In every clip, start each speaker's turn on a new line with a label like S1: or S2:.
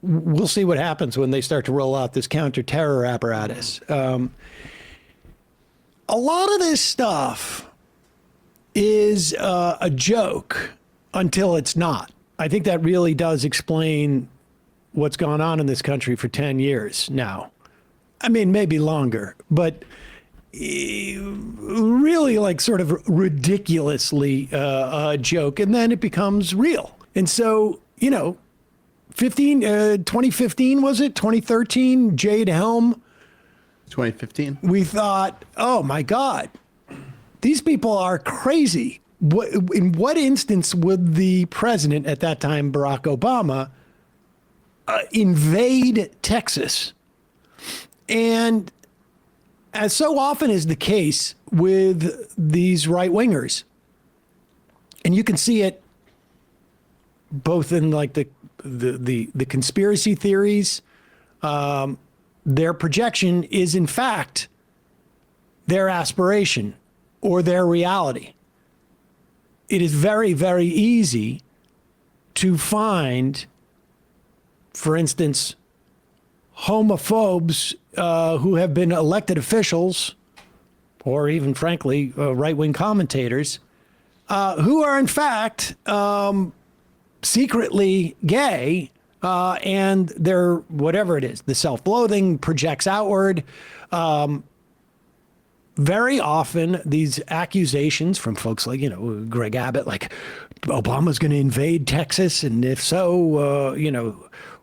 S1: we'll see what happens when they start to roll out this counter-terror apparatus. A lot of this stuff is a joke until it's not. I think that really does explain what's gone on in this country for 10 years now. I mean, maybe longer, but really like sort of ridiculously a joke, and then it becomes real. And so, 2015, was it? 2013, Jade Helm.
S2: 2015.
S1: We thought, oh my God, these people are crazy. In what instance would the president at that time, Barack Obama, invade Texas? And as so often is the case with these right-wingers, and you can see it both in like the conspiracy theories, their projection is in fact their aspiration or their reality. It is very, very easy to find, for instance, homophobes who have been elected officials, or even, frankly, right-wing commentators, who are in fact secretly gay, and they're, whatever it is, the self-loathing projects outward. Very often, these accusations from folks like, Greg Abbott, like Obama's going to invade Texas, and if so,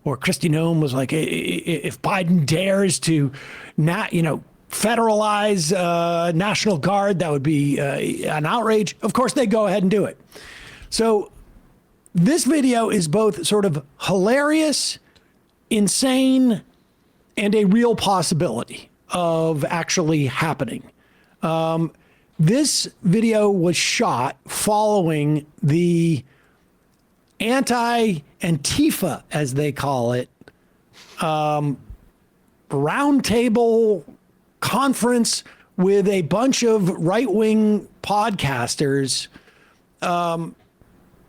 S1: or Kristi Noem was like, if Biden dares to not, federalize National Guard, that would be an outrage. Of course, they go ahead and do it. So this video is both sort of hilarious, insane, and a real possibility of actually happening. This video was shot following the Anti-Antifa, as they call it, roundtable conference with a bunch of right-wing podcasters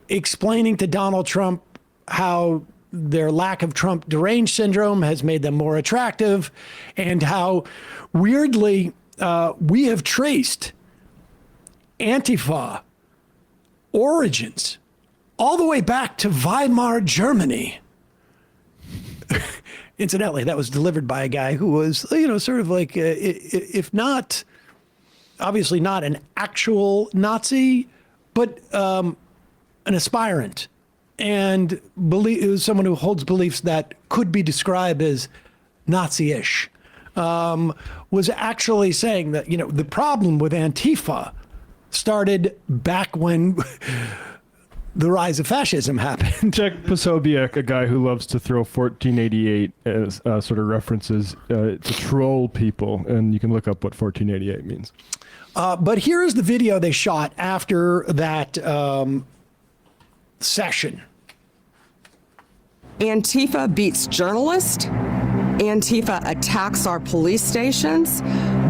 S1: explaining to Donald Trump how their lack of Trump deranged syndrome has made them more attractive, and how weirdly we have traced Antifa origins all the way back to Weimar, Germany. Incidentally, that was delivered by a guy who was, sort of like, if not, obviously not an actual Nazi, but an aspirant, and it was someone who holds beliefs that could be described as Nazi-ish, was actually saying that, the problem with Antifa started back when the rise of fascism happened.
S3: Jack Posobiec, a guy who loves to throw 1488 as sort of references to troll people, and you can look up what 1488 means.
S1: But here is the video they shot after that session.
S4: Antifa beats journalists. Antifa attacks our police stations.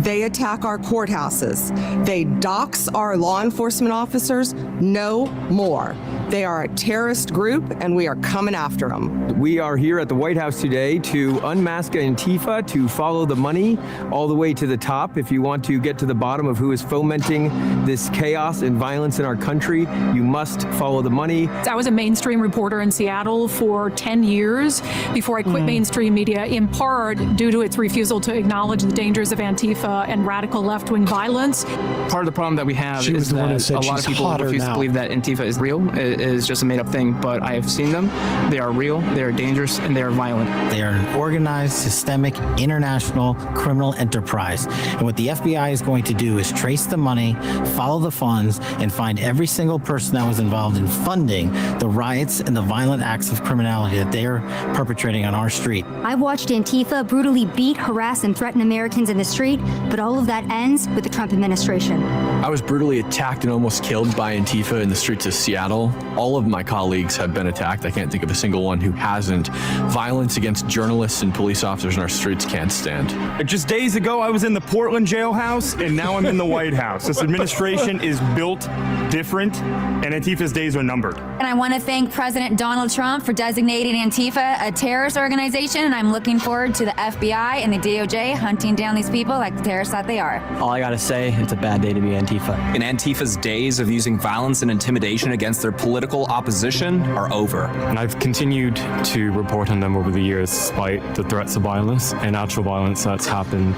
S4: They attack our courthouses. They dox our law enforcement officers. No more. They are a terrorist group, and we are coming after them.
S5: We are here at the White House today to unmask Antifa, to follow the money all the way to the top. If you want to get to the bottom of who is fomenting this chaos and violence in our country, you must follow the money.
S6: I was a mainstream reporter in Seattle for 10 years before I quit mainstream media, in part due to its refusal to acknowledge the dangers of Antifa and radical left-wing violence.
S7: Part of the problem that we have is that a lot of people refuse to believe that Antifa is real, is just a made-up thing, but I have seen them. They are real, they are dangerous, and they are violent.
S8: They are an organized, systemic, international criminal enterprise. And what the FBI is going to do is trace the money, follow the funds, and find every single person that was involved in funding the riots and the violent acts of criminality that they are perpetrating on our street.
S9: I've watched Antifa brutally beat, harass, and threaten Americans in the street, but all of that ends with the Trump administration.
S10: I was brutally attacked and almost killed by Antifa in the streets of Seattle All of my colleagues have been attacked. I can't think of a single one who hasn't. Violence against journalists and police officers in our streets can't stand.
S11: Just days ago, I was in the Portland jailhouse, and now I'm in the White House. This administration is built different, and Antifa's days are numbered.
S12: And I want to thank President Donald Trump for designating Antifa a terrorist organization, and I'm looking forward to the FBI and the DOJ hunting down these people like the terrorists that they are.
S13: All I gotta say, it's a bad day to be Antifa.
S14: And Antifa's days of using violence and intimidation against their political opposition are over.
S15: And I've continued to report on them over the years, despite the threats of violence and actual violence that's happened,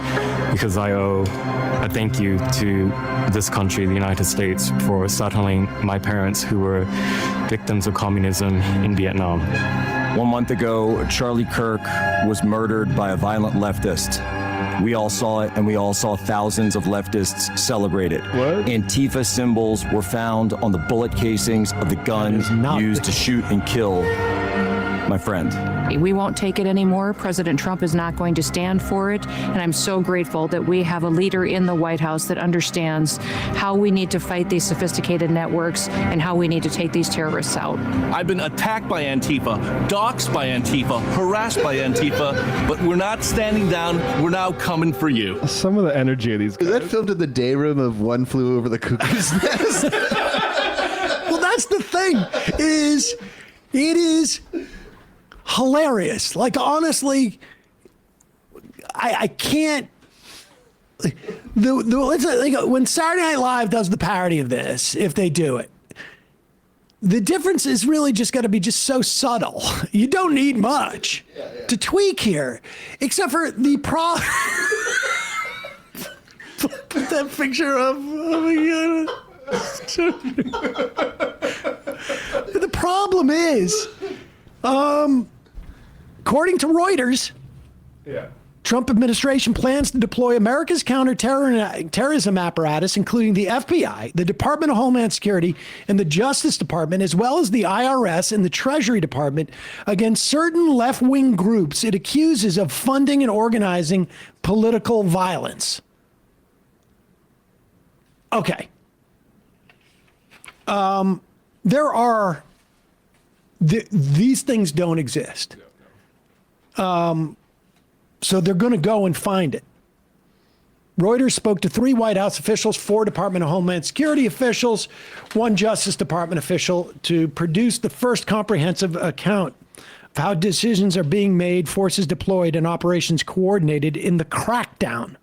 S15: because I owe a thank you to this country, the United States, for settling my parents who were victims of communism in Vietnam.
S16: 1 month ago, Charlie Kirk was murdered by a violent leftist. We all saw it, and we all saw thousands of leftists celebrate it.
S3: What?
S16: Antifa symbols were found on the bullet casings of the guns used to shoot and kill my friend.
S17: We won't take it anymore. President Trump is not going to stand for it. And I'm so grateful that we have a leader in the White House that understands how we need to fight these sophisticated networks and how we need to take these terrorists out.
S18: I've been attacked by Antifa, doxxed by Antifa, harassed by Antifa, but we're not standing down. We're now coming for you.
S3: Some of the energy of these guys.
S2: Is that filmed in the day room of One Flew Over the Cuckoo's Nest?
S1: Well, that's the thing, it is hilarious. Like, honestly, I can't. When Saturday Night Live does the parody of this, if they do it, the difference is really just going to be just so subtle. You don't need much to tweak here, except for the Put that picture up. Oh my God. The problem is, according to Reuters, Trump administration plans to deploy America's counterterrorism apparatus, including the FBI, the Department of Homeland Security, and the Justice Department, as well as the IRS and the Treasury Department, against certain left-wing groups it accuses of funding and organizing political violence. Okay. These things don't exist. So they're going to go and find it. Reuters spoke to 3 White House officials, 4 Department of Homeland Security officials, 1 Justice Department official to produce the first comprehensive account of how decisions are being made, forces deployed, and operations coordinated in the crackdown.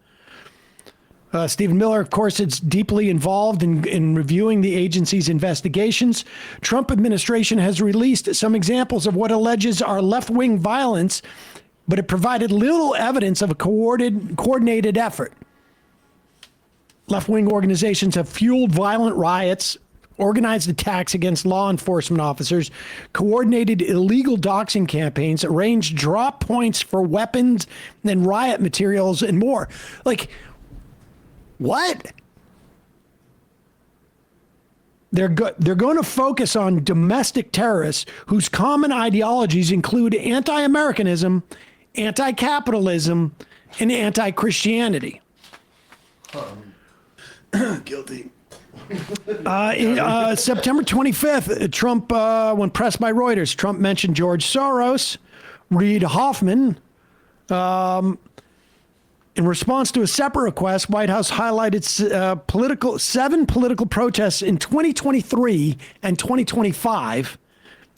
S1: Stephen Miller, of course, is deeply involved in reviewing the agency's investigations. Trump administration has released some examples of what alleges are left-wing violence, but it provided little evidence of a coordinated effort. Left-wing organizations have fueled violent riots, organized attacks against law enforcement officers, coordinated illegal doxing campaigns, arranged drop points for weapons and riot materials, and more. Like, what? They're going to focus on domestic terrorists whose common ideologies include anti-Americanism, anti-capitalism, and anti-Christianity.
S2: Guilty.
S1: September 25th, Trump, when pressed by Reuters, Trump mentioned George Soros, Reid Hoffman. In response to a separate request, White House highlighted 7 political protests in 2023 and 2025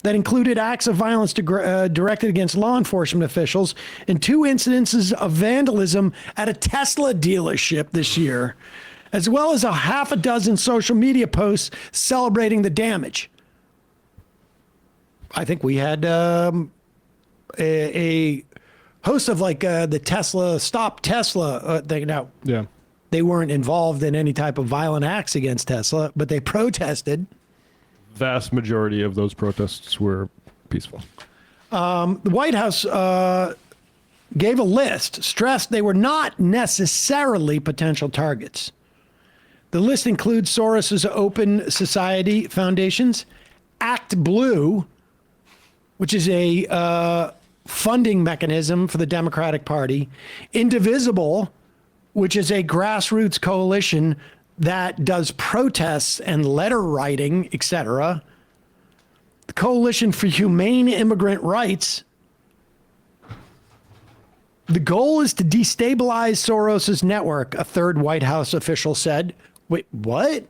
S1: that included acts of violence directed against law enforcement officials and 2 incidences of vandalism at a Tesla dealership this year, as well as a half a dozen social media posts celebrating the damage. I think we had a host of the Tesla Stop Tesla thing. Now, they weren't involved in any type of violent acts against Tesla, but they protested.
S3: Vast majority of those protests were peaceful.
S1: The White House gave a list, stressed they were not necessarily potential targets. The list includes Soros's Open Society Foundations, Act Blue, which is a funding mechanism for the Democratic Party, Indivisible, which is a grassroots coalition that does protests and letter writing, etc., The Coalition for Humane Immigrant Rights. The goal is to destabilize Soros's network, a third White House official said. Wait, what?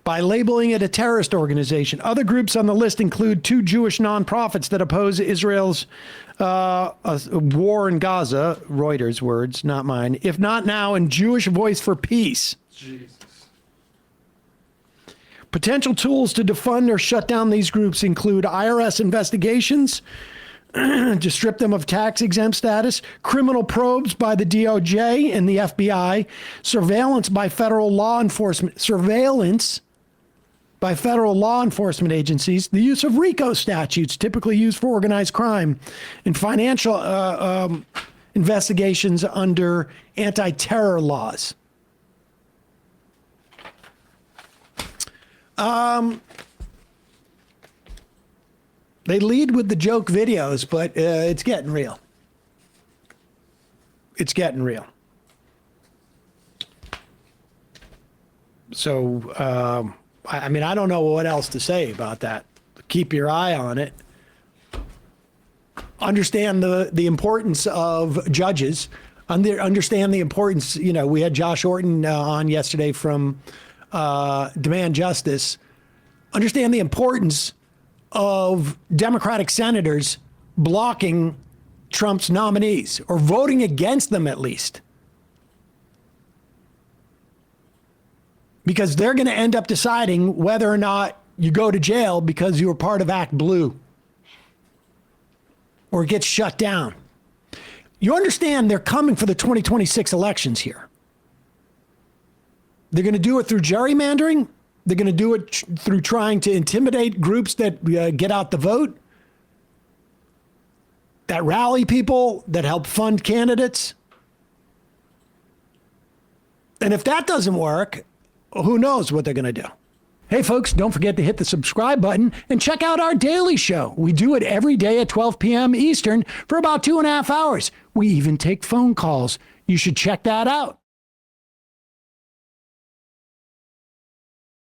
S1: By labeling it a terrorist organization. Other groups on the list include 2 Jewish nonprofits that oppose Israel's war in Gaza, Reuters words, not mine, if not now, and Jewish Voice for Peace. Jesus. Potential tools to defund or shut down these groups include IRS investigations, to strip them of tax-exempt status, criminal probes by the DOJ and the FBI, surveillance by federal law enforcement agencies, the use of RICO statutes, typically used for organized crime, and financial investigations under anti-terror laws. They lead with the joke videos, but it's getting real. It's getting real. So, I mean, I don't know what else to say about that. Keep your eye on it. Understand the importance of judges. Understand the importance, you know, we had Josh Orton on yesterday from Demand Justice. Understand the importance of Democratic senators blocking Trump's nominees or voting against them at least. Because they're going to end up deciding whether or not you go to jail because you were part of Act Blue or get shut down. You understand they're coming for the 2026 elections here. They're going to do it through gerrymandering. They're going to do it through trying to intimidate groups that get out the vote, that rally people, that help fund candidates. And if that doesn't work, who knows what they're going to do. Hey, folks, don't forget to hit the subscribe button and check out our daily show. We do it every day at 12 p.m. Eastern for about 2.5 hours. We even take phone calls. You should check that out.